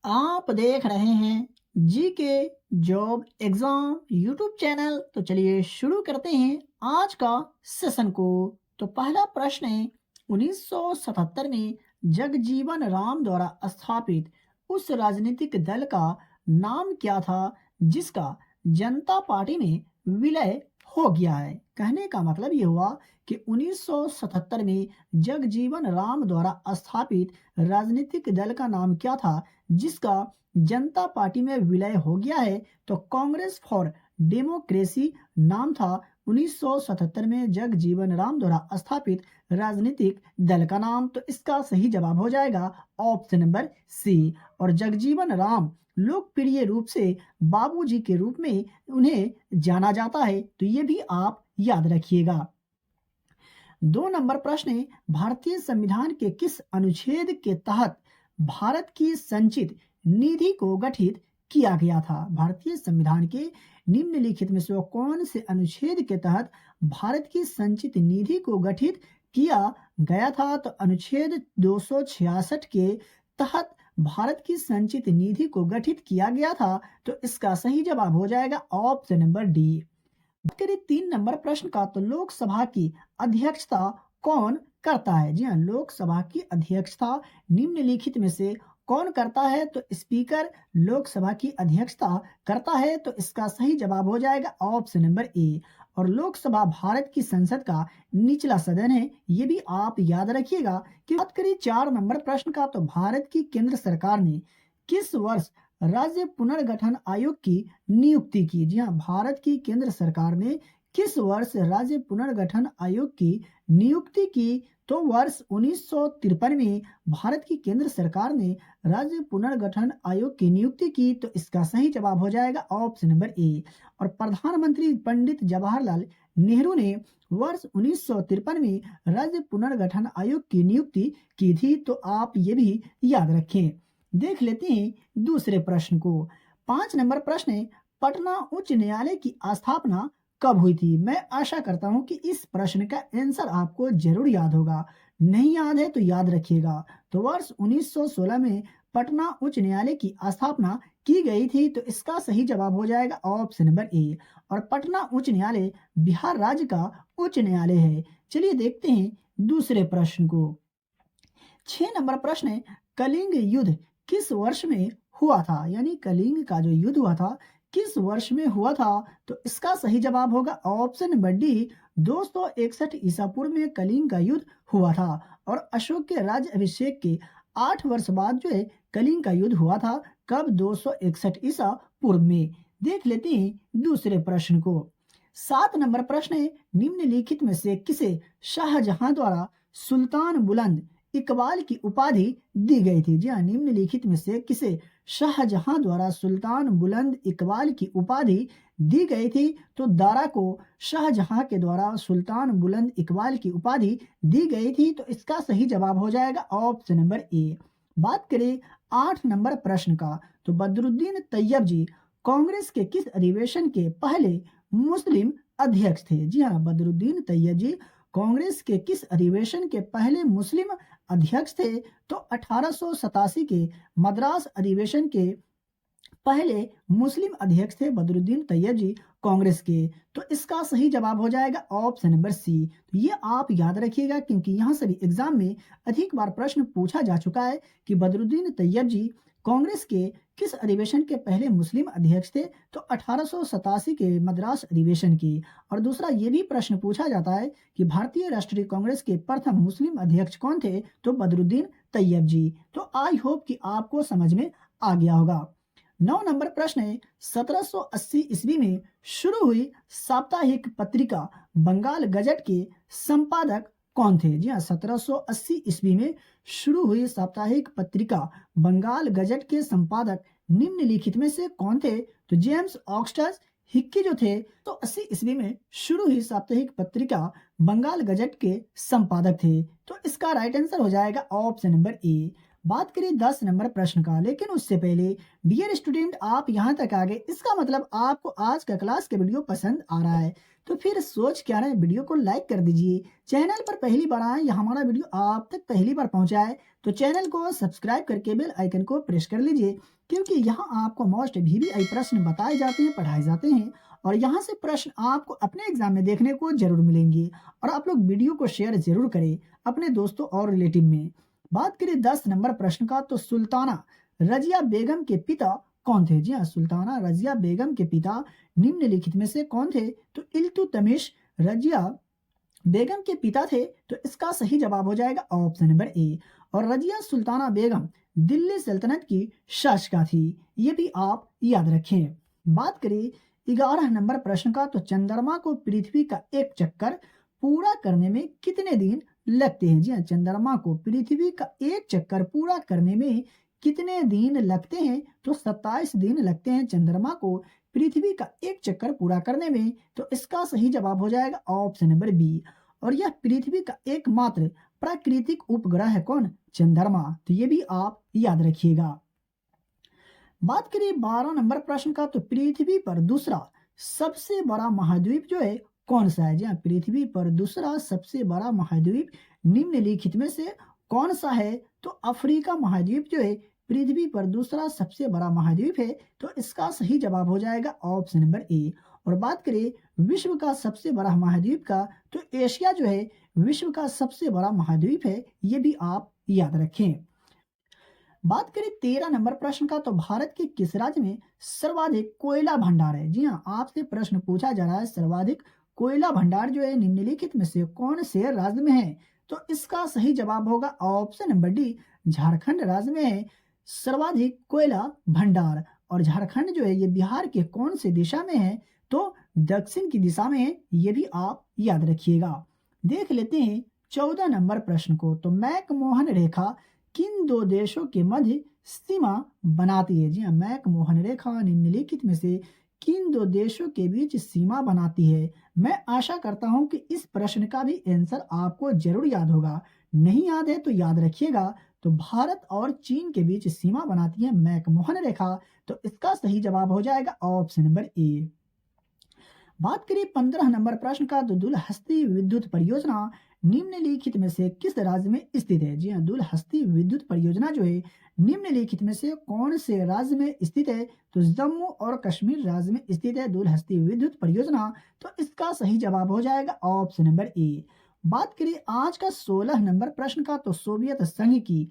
आप देख रहे हैं जी के जॉब एग्जाम यूट्यूब चैनल। तो चलिए शुरू करते हैं आज का सेशन को। तो पहला प्रश्न है, 1977 में जगजीवन राम द्वारा स्थापित उस राजनीतिक दल का नाम क्या था जिसका जनता पार्टी में विलय हो गया है। कहने का मतलब ये हुआ कि 1977 में जगजीवन राम द्वारा स्थापित राजनीतिक दल का नाम क्या था जिसका जनता पार्टी में विलय हो गया है। तो कांग्रेस फॉर डेमोक्रेसी नाम था 1977 में जगजीवन राम द्वारा स्थापित राजनीतिक दल का नाम। तो इसका सही जवाब हो जाएगा ऑप्शन नंबर सी। और जगजीवन राम लोकप्रिय रूप से बाबूजी के रूप में उन्हें जाना जाता है, तो ये भी आप याद रखिएगा। 2 नंबर प्रश्न है, भारतीय संविधान के किस अनुच्छेद के तहत भारत की संचित निधि को गठित किया गया था। भारतीय संविधान के निम्नलिखित में से कौन से अनुच्छेद के तहत भारत की संचित निधि को गठित किया गया था। तो अनुच्छेद 266 के तहत भारत की संचित निधि को गठित किया गया था। तो इसका सही जवाब हो जाएगा ऑप्शन नंबर डी। बात करें 3 नंबर प्रश्न का, तो लोकसभा की अध्यक्षता कौन करता है। जी हाँ, लोकसभा की अध्यक्षता निम्नलिखित में से कौन करता है। तो स्पीकर लोकसभा की अध्यक्षता करता है। तो इसका सही जवाब हो जाएगा ऑप्शन नंबर ए। और लोकसभा भारत की संसद का निचला सदन है, ये भी आप याद रखिएगा। कि बात करें 4 नंबर प्रश्न का, तो भारत की केंद्र सरकार ने किस वर्ष राज्य पुनर्गठन आयोग की नियुक्ति की। जी हाँ, भारत की केंद्र सरकार ने किस वर्ष राज्य पुनर्गठन आयोग की नियुक्ति की। तो वर्ष 1953 में भारत की केंद्र सरकार ने राज्य पुनर्गठन आयोग की नियुक्ति की। तो इसका सही जवाब हो जाएगा ऑप्शन नंबर ए। और प्रधानमंत्री पंडित जवाहरलाल नेहरू ने वर्ष 1953 में राज्य पुनर्गठन आयोग की नियुक्ति की थी। तो आप ये भी याद रखें। देख लेते हैं दूसरे प्रश्न को। 5 नंबर प्रश्न है, पटना उच्च न्यायालय की स्थापना कब हुई थी। मैं आशा करता हूं कि इस प्रश्न का आंसर आपको जरूर याद होगा। नहीं याद है तो याद रखिएगा। तो वर्ष 1916 में पटना उच्च न्यायालय की स्थापना की गई थी। तो इसका सही जवाब हो जाएगा ऑप्शन नंबर ए। और पटना उच्च न्यायालय बिहार राज्य का उच्च न्यायालय है। चलिए देखते हैं दूसरे प्रश्न को। 6 नंबर प्रश्न है, कलिंग युद्ध किस वर्ष में हुआ था। यानी कलिंग का जो युद्ध हुआ था किस वर्ष में हुआ था। तो इसका सही जवाब होगा ऑप्शन नंबर डी। 261 ईसा पूर्व में कलिंग का युद्ध हुआ था। और अशोक के राज्य अभिषेक के 8 वर्ष बाद जो है कलिंग का युद्ध हुआ था। कब? 261 ईसा पूर्व में। देख लेते हैं दूसरे प्रश्न को। 7 नंबर प्रश्न है, निम्नलिखित में से किसे शाहजहां द्वारा सुल्तान बुलंद इकबाल की उपाधि दी गई थी। जी हाँ, निम्नलिखित में से किसे शाहजहां द्वारा सुल्तान बुलंद इकबाल की उपाधि दी गई थी। तो दारा को शाहजहां के द्वारा सुल्तान बुलंद इकबाल की उपाधि दी गई थी। तो इसका सही जवाब हो जाएगा ऑप्शन नंबर ए। बात करें 8 नंबर प्रश्न का, तो बदरुद्दीन तैयब जी कांग्रेस के किस अधिवेशन के पहले मुस्लिम अध्यक्ष थे। जी हाँ, बदरुद्दीन तैयब जी कांग्रेस के किस अधिवेशन के पहले मुस्लिम अध्यक्ष थे। तो 1887 के मद्रास अधिवेशन के पहले मुस्लिम अध्यक्ष थे बदरुद्दीन तैयब जी कांग्रेस के। तो इसका सही जवाब हो जाएगा ऑप्शन नंबर सी। तो ये आप याद रखिएगा क्योंकि यहाँ से भी एग्जाम में अधिक बार प्रश्न पूछा जा चुका है कि बदरुद्दीन तैयब जी कांग्रेस के किस अधिवेशन के पहले मुस्लिम अध्यक्ष थे। तो 1887 के मद्रास अधिवेशन की। और दूसरा ये भी प्रश्न पूछा जाता है कि भारतीय राष्ट्रीय कांग्रेस के प्रथम मुस्लिम अध्यक्ष कौन थे। तो बदरुद्दीन तैयब जी। तो आई होप कि आपको समझ में आ गया होगा। 9 नंबर प्रश्न है, 1780 ईस्वी में शुरू हुई साप्ताहिक पत्रिका बंगाल गजट के संपादक कौन थे। जी हाँ, 1780 ईस्वी में शुरू हुई साप्ताहिक पत्रिका बंगाल गजट के संपादक निम्नलिखित में से कौन थे। तो जेम्स ऑगस्टस हिक्की जो थे तो 80 ईस्वी में शुरू हुई साप्ताहिक पत्रिका बंगाल गजट के संपादक थे। तो इसका राइट आंसर हो जाएगा ऑप्शन नंबर ए। बात करें 10 नंबर प्रश्न का, लेकिन उससे पहले डियर स्टूडेंट आप यहाँ तक आ गए, इसका मतलब आपको आज का क्लास का वीडियो पसंद आ रहा है। तो फिर सोच क्या रहे, वीडियो को लाइक कर दीजिए। चैनल पर पहली बार आए या हमारा वीडियो आप तक पहली बार पहुंचा है तो चैनल को सब्सक्राइब करके बेल आइकन को प्रेस कर लीजिए, क्योंकि यहाँ आपको मोस्ट वीवीआई प्रश्न बताए जाते हैं, पढ़ाए जाते हैं और यहाँ से प्रश्न आपको अपने एग्जाम में देखने को जरूर मिलेंगे। और आप लोग वीडियो को शेयर जरूर करें अपने दोस्तों और रिलेटिव में। बात करें 10 नंबर प्रश्न का, तो सुल्ताना रजिया बेगम के पिता कौन थे? जी हाँ, सुल्ताना रजिया बेगम के पिता निम्नलिखित में से कौन थे? तो इल्तुतमिश रजिया बेगम के पिता थे, तो इसका सही जवाब हो जाएगा ऑप्शन नंबर ए। और रजिया सुल्ताना बेगम दिल्ली सल्तनत की शासिका थी, ये भी आप याद रखें। बात करें 11 नंबर प्रश्न का, तो चंद्रमा को पृथ्वी का एक चक्कर पूरा करने में कितने दिन लगते हैं? जी हाँ, चंद्रमा को पृथ्वी का एक चक्कर पूरा करने में कितने दिन लगते हैं? तो 27 दिन लगते हैं चंद्रमा को पृथ्वी का एक चक्कर पूरा करने में, तो इसका सही जवाब हो जाएगा ऑप्शन नंबर बी। और यह पृथ्वी का एकमात्र प्राकृतिक उपग्रह है कौन? चंद्रमा, तो ये भी आप याद रखिएगा। बात करिए 12 नंबर प्रश्न का, तो पृथ्वी पर दूसरा सबसे बड़ा महाद्वीप जो है कौन सा है? जी हाँ, पृथ्वी पर दूसरा सबसे बड़ा महाद्वीप निम्नलिखित में से कौन सा है? तो अफ्रीका महाद्वीप जो है पृथ्वी पर दूसरा सबसे बड़ा महाद्वीप है, तो इसका सही जवाब हो जाएगा ऑप्शन नंबर ए। और बात करें विश्व का सबसे बड़ा महाद्वीप का, तो एशिया जो है विश्व का सबसे बड़ा महाद्वीप है, ये भी आप याद रखें। बात करें 13 नंबर प्रश्न का, तो भारत के किस राज्य में सर्वाधिक कोयला भंडार है? जी हाँ, आपसे प्रश्न पूछा जा रहा है सर्वाधिक कोयला भंडार जो है निम्नलिखित में से कौन से राज्य में है? तो इसका सही जवाब होगा ऑप्शन नंबर डी, झारखंड राज्य में है सर्वाधिक कोयला भंडार। और झारखंड जो है ये बिहार के कौन से दिशा में है? तो दक्षिण की दिशा में है, ये भी आप याद रखिएगा। देख लेते हैं 14 नंबर प्रश्न को, तो मैकमोहन रेखा किन दो देशों के मध्य सीमा बनाती है? जी हाँ, मैकमोहन रेखा निम्नलिखित में से किन दो देशों के बीच सीमा बनाती है? मैं आशा करता हूं कि इस प्रश्न का भी आंसर आपको जरूर याद होगा, नहीं याद है तो याद रखिएगा। तो भारत और चीन के बीच सीमा बनाती है मैकमोहन रेखा, तो इसका सही जवाब हो जाएगा ऑप्शन नंबर ए। बात करिए 15 नंबर प्रश्न का, तो दुलहस्ती विद्युत परियोजना निम्नलिखित में से किस राज्य में स्थित है? जी हाँ, दुलहस्ती विद्युत परियोजना जो है निम्नलिखित में से कौन से राज्य में स्थित है? तो जम्मू और कश्मीर राज्य में स्थित है दुलहस्ती विद्युत परियोजना, तो इसका सही जवाब हो जाएगा ऑप्शन नंबर ए। बात करिए आज का 16 नंबर प्रश्न का, तो सोवियत संघ की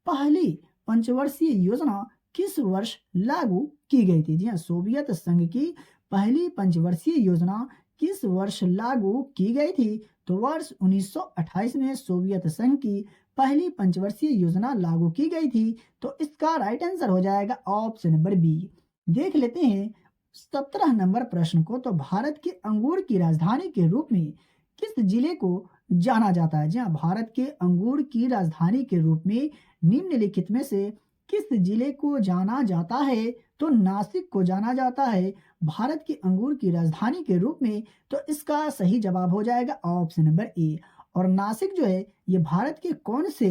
पहली पंचवर्षीय योजना किस वर्ष लागू की गई थी? जी हाँ, सोवियत संघ की पहली पंचवर्षीय योजना किस वर्ष लागू की गई थी? तो वर्ष 1928 में सोवियत संघ की पहली पंचवर्षीय योजना लागू की गई थी, तो इसका राइट आंसर हो जाएगा ऑप्शन नंबर बी। देख लेते हैं 17 नंबर प्रश्न को, तो भारत के अंगूर की राजधानी के रूप में किस जिले को जाना जाता है? जी हाँ, भारत के अंगूर की राजधानी के रूप में निम्नलिखित में से किस जिले को जाना जाता है? तो नासिक को जाना जाता है भारत की अंगूर की राजधानी के रूप में, तो इसका सही जवाब हो जाएगा ऑप्शन नंबर ए। और नासिक जो है ये भारत के कौन से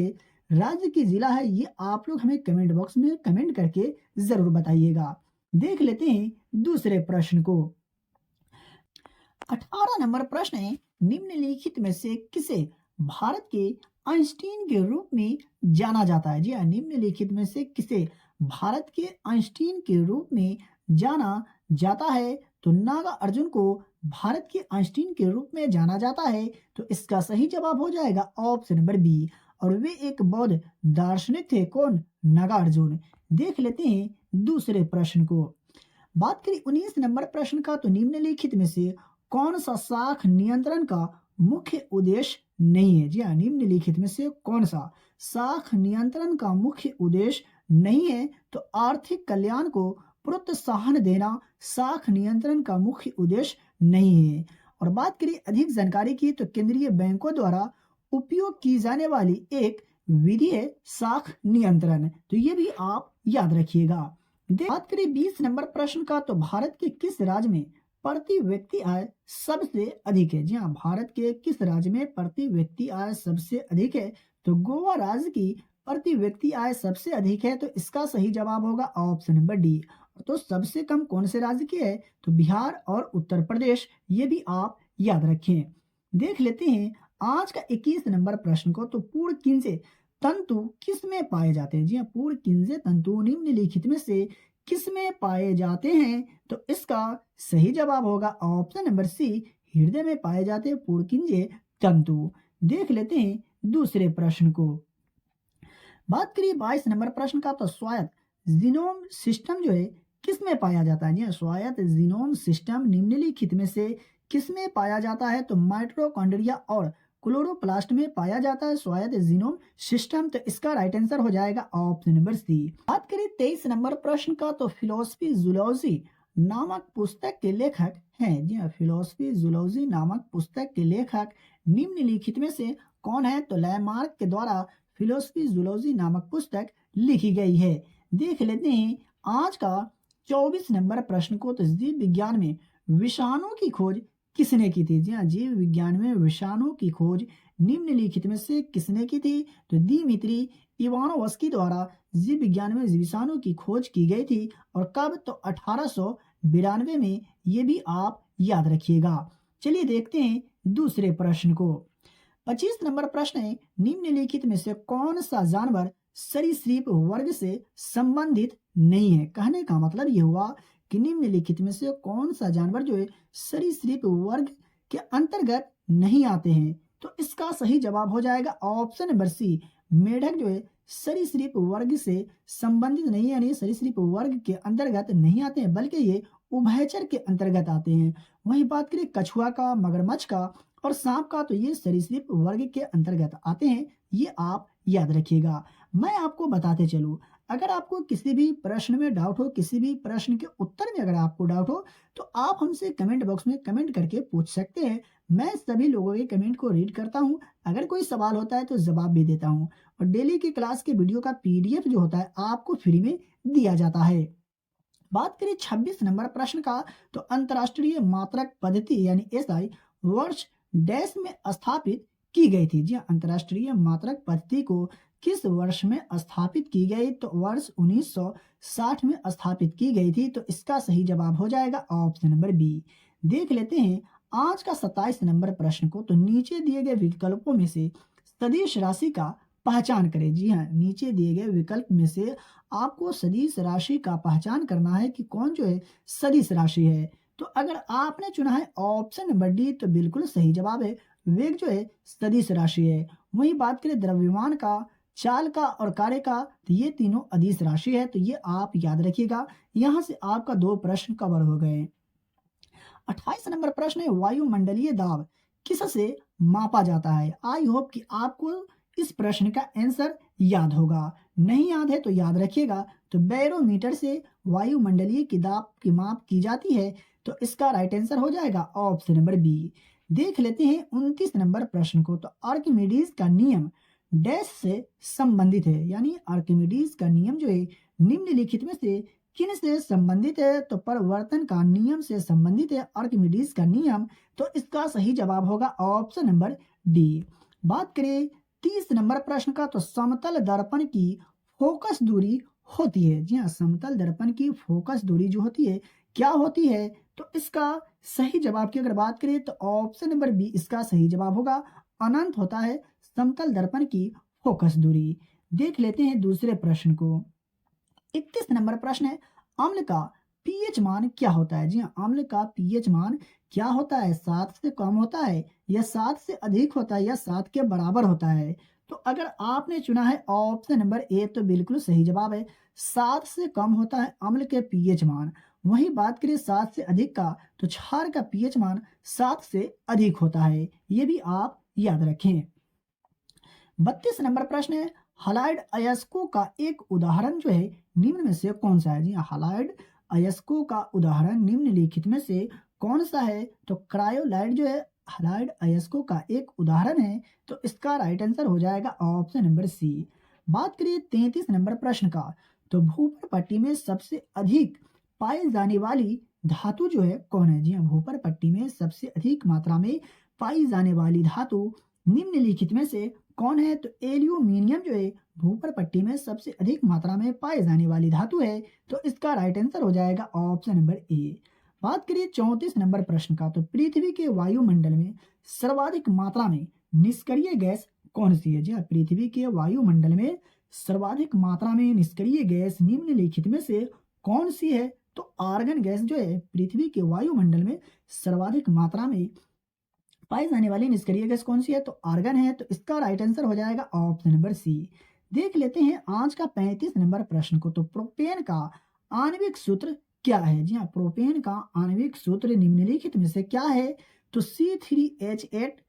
राज्य की जिला है, ये आप लोग हमें कमेंट बॉक्स में कमेंट करके जरूर बताइएगा। देख लेते हैं दूसरे प्रश्न को। 18 नंबर प्रश्न है, निम्नलिखित में से किसे भारत के आइंस्टीन के रूप में जाना जाता है? जी हाँ, निम्नलिखित में से किसे भारत के आइंस्टीन के रूप में जाना जाता है? तो नागा अर्जुन को भारत के आइंस्टीन के रूप में जाना जाता है, तो इसका सही जवाब हो जाएगा ऑप्शन नंबर बी। और वे एक बौद्ध दार्शनिक थे कौन? नागार्जुन। देख लेते हैं दूसरे प्रश्न को। बात करें 19 नंबर प्रश्न का, तो निम्नलिखित में से कौन सा शाख नियंत्रण का मुख्य उद्देश्य नहीं है? जी हाँ, निम्नलिखित में से कौन सा शाख नियंत्रण का मुख्य उद्देश्य नहीं है? तो आर्थिक कल्याण को प्रोत्साहन देना शाख नियंत्रण का मुख्य उद्देश्य नहीं है। और बात करें अधिक जानकारी की, तो केंद्रीय बैंकों द्वारा उपयोग की जाने वाली एक विधि है शाख नियंत्रण, तो ये भी आप याद रखिएगा। बात करें 20 नंबर प्रश्न का, तो भारत के किस राज्य में प्रति व्यक्ति आय सबसे अधिक है? जी हाँ, भारत के किस राज्य में प्रति व्यक्ति आय सबसे अधिक है? तो गोवा राज्य की प्रति व्यक्ति आय सबसे अधिक है, तो इसका सही जवाब होगा ऑप्शन नंबर डी। तो सबसे कम कौन से राज्य की है? तो बिहार और उत्तर प्रदेश, ये भी आप याद रखें। देख लेते हैं आज का 21 नंबर प्रश्न को। तो पूर्णकिंजे तंतु किस में पाए जाते हैं? जी हाँ, पूर्णकिंजे तंतु निम्नलिखित में से किस में पाए जाते हैं? तो इसका सही जवाब होगा ऑप्शन नंबर सी, हृदय में पाए जाते हैं पूर्णकिंजे तंतु। देख लेते हैं दूसरे प्रश्न को। बात करिए 22 नंबर प्रश्न का। तो स्वायत्त जीनोम सिस्टम जो है किस में पाया जाता है? जी हाँ, स्वायत्त जीनोम सिस्टम निम्नलिखित में से किस में पाया जाता है? तो माइटोकॉन्ड्रिया और क्लोरोप्लास्ट में पाया जाता है स्वायत्त जीनोम सिस्टम। तो इसका राइट आंसर हो जाएगा ऑप्शन नंबर सी। बात करिए 23 नंबर प्रश्न का। तो फिलोसफी जूलॉजी नामक पुस्तक के लेखक हैं? जी हाँ, फिलोसफी जूलॉजी नामक पुस्तक के लेखक निम्नलिखित में से कौन है? तो लैमार्क के द्वारा फिलोसफी जूलॉजी नामक पुस्तक लिखी गई है। देख लेते हैं आज का 24 नंबर प्रश्न को। तो जीव विज्ञान में विषाणु की खोज किसने की थी? जी हाँ, जीव विज्ञान में विषाणु की खोज निम्नलिखित में से किसने की थी? तो दिमित्री इवानोव्स्की द्वारा जीव विज्ञान में विषाणु की खोज की गई थी। और कब? तो 1892 में। ये भी आप याद रखिएगा। चलिए देखते हैं दूसरे प्रश्न को। 25 नंबर प्रश्न है, निम्नलिखित में से कौन सा जानवर सरीसृप वर्ग से संबंधित नहीं है? कहने का मतलब ये हुआ कि निम्नलिखित में से कौन सा जानवर जो है सरीसृप वर्ग के अंतर्गत नहीं आते हैं? तो इसका सही जवाब हो जाएगा ऑप्शन नंबर सी, मेढक जो है सरीसृप वर्ग से संबंधित नहीं है, यानी सरीसृप वर्ग के अंतर्गत नहीं आते हैं, बल्कि ये उभयचर के अंतर्गत आते हैं। वही बात करें कछुआ का, मगरमच्छ का और सांप का, तो ये सरीसृप वर्ग के अंतर्गत आते हैं। ये आप याद रखिएगा। मैं आपको बताते चलूं, अगर आपको किसी भी प्रश्न में डाउट हो, किसी भी प्रश्न के उत्तर में अगर आपको डाउट हो, तो आप हमसे कमेंट बॉक्स में कमेंट करके पूछ सकते हैं। मैं सभी लोगों के कमेंट को रीड करता हूं। अगर कोई सवाल होता है तो जवाब भी देता हूं। और डेली की क्लास के वीडियो का पीडीएफ जो होता है आपको फ्री में दिया जाता है। बात करें 26 नंबर प्रश्न का। तो अंतरराष्ट्रीय मात्रक पद्धति यानी एसआई वर्ष डैश में स्थापित की गई थी? जी हाँ, अंतरराष्ट्रीय मात्रक पद्धति को किस वर्ष में स्थापित की गई? तो वर्ष 1960 में स्थापित की गई थी। तो इसका सही जवाब हो जाएगा ऑप्शन नंबर बी। देख लेते हैं आज का 27 नंबर प्रश्न को। तो नीचे दिए गए विकल्पों में से सदिश राशि का पहचान करें। जी हाँ, नीचे दिए गए विकल्प में से आपको सदिश राशि का पहचान करना है कि कौन जो है सदिश राशि है। तो अगर आपने चुना है ऑप्शन नंबर डी, तो बिल्कुल सही जवाब है। वेग जो है सदिश राशि है। वही बात करें द्रव्यमान का, चाल का और कार्य का, तो ये तीनों अदिश राशि है। तो ये आप याद रखिएगा। यहाँ से आपका 2 प्रश्न कवर हो गए। 28 नंबर प्रश्न है, वायुमंडलीय दाब किससे मापा जाता है? आई होप कि आपको इस प्रश्न का आंसर याद होगा। नहीं याद है तो याद रखिएगा। तो बैरोमीटर से वायुमंडलीय की दाब की माप की जाती है। तो इसका राइट आंसर हो जाएगा ऑप्शन नंबर बी। देख लेते हैं 29 नंबर प्रश्न को। तो आर्किमिडीज का नियम डैश से संबंधित है, यानी आर्किमिडीज का नियम जो है निम्नलिखित में से किन से संबंधित है? तो परिवर्तन का नियम से संबंधित है आर्किमिडीज का नियम। तो इसका सही जवाब होगा ऑप्शन नंबर डी। बात करें 30 नंबर प्रश्न का। तो समतल दर्पण की फोकस दूरी होती है? जी हाँ, समतल दर्पण की फोकस दूरी जो होती है क्या होती है? तो इसका सही जवाब की अगर बात करें तो ऑप्शन नंबर बी इसका सही जवाब होगा। अनंत होता है समतल दर्पण की फोकस दूरी। देख लेते हैं दूसरे प्रश्न को। 31 नंबर प्रश्न है, अम्ल का पीएच मान क्या होता है? जी हाँ, अम्ल का पीएच मान क्या होता है? 7 से कम होता है या 7 से अधिक होता है या 7 के बराबर होता है? तो अगर आपने चुना है ऑप्शन नंबर ए, तो बिल्कुल सही जवाब है। 7 से कम होता है अम्ल के पीएच मान। वही बात करें 7 से अधिक का, तो क्षार का पीएच मान 7 से अधिक होता है। ये भी आप याद रखें। 32 नंबर प्रश्न है, हलाइड अयस्कों का एक उदाहरण जो है निम्न में से कौन सा है? जी हाँ, हलाइड अयस्कों का उदाहरण निम्नलिखित में से कौन सा है? तो क्रायोलाइड जो है हलाइड अयस्कों का एक उदाहरण है। तो इसका राइट आंसर हो जाएगा ऑप्शन नंबर सी। बात करिए 33 नंबर प्रश्न का। तो भूपर पट्टी में सबसे अधिक पाई जाने वाली धातु जो है कौन है? जी हाँ, भूपर पट्टी में सबसे अधिक मात्रा में पाई जाने वाली धातु निम्नलिखित में से कौन है? तो एल्यूमिनियम जो है भूपर पट्टी में सबसे अधिक मात्रा में पाए जाने वाली धातु है। तो इसका राइट आंसर हो जाएगा ऑप्शन नंबर ए। बात करिए 34 नंबर प्रश्न का, तो पृथ्वी के वायुमंडल में सर्वाधिक मात्रा में निष्क्रिय गैस कौन सी है? जी हाँ, पृथ्वी के वायुमंडल में सर्वाधिक मात्रा में निष्क्रिय गैस निम्नलिखित में से कौन सी है? तो आर्गन गैस जो है पृथ्वी के वायुमंडल में सर्वाधिक मात्रा में पाई जाने वाली निष्क्रिय गैस कौन सी है? तो आर्गन है। तो इसका राइट आंसर हो जाएगा ऑप्शन नंबर सी। देख लेते हैं आज का 35 नंबर प्रश्न को, तो प्रोपेन का आणविक सूत्र क्या है? जी हाँ, प्रोपेन का आणविक सूत्र निम्नलिखित में से क्या है? तो C3H8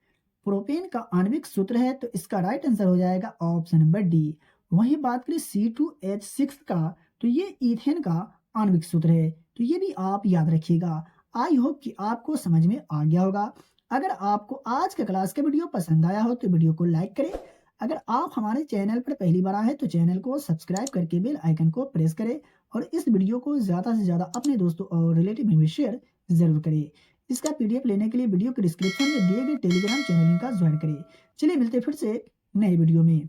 प्रोपेन का आणविक सूत्र है। तो इसका राइट आंसर हो जाएगा ऑप्शन नंबर डी। वहीं बात करें C2H6 का, तो ये ईथेन का आणविक सूत्र है। तो ये भी आप याद रखिएगा। आई होप कि आपको समझ में आ गया होगा। अगर आपको आज का क्लास का वीडियो पसंद आया हो तो वीडियो को लाइक करें। अगर आप हमारे चैनल पर पहली बार आए हैं तो चैनल को सब्सक्राइब करके बेल आइकन को प्रेस करें और इस वीडियो को ज़्यादा से ज़्यादा अपने दोस्तों और रिलेटिव में भी शेयर ज़रूर करें। इसका पीडीएफ लेने के लिए वीडियो के डिस्क्रिप्शन में दिए गए टेलीग्राम चैनल लिंक का ज्वाइन करें। चलिए मिलते हैं फिर से नए वीडियो में।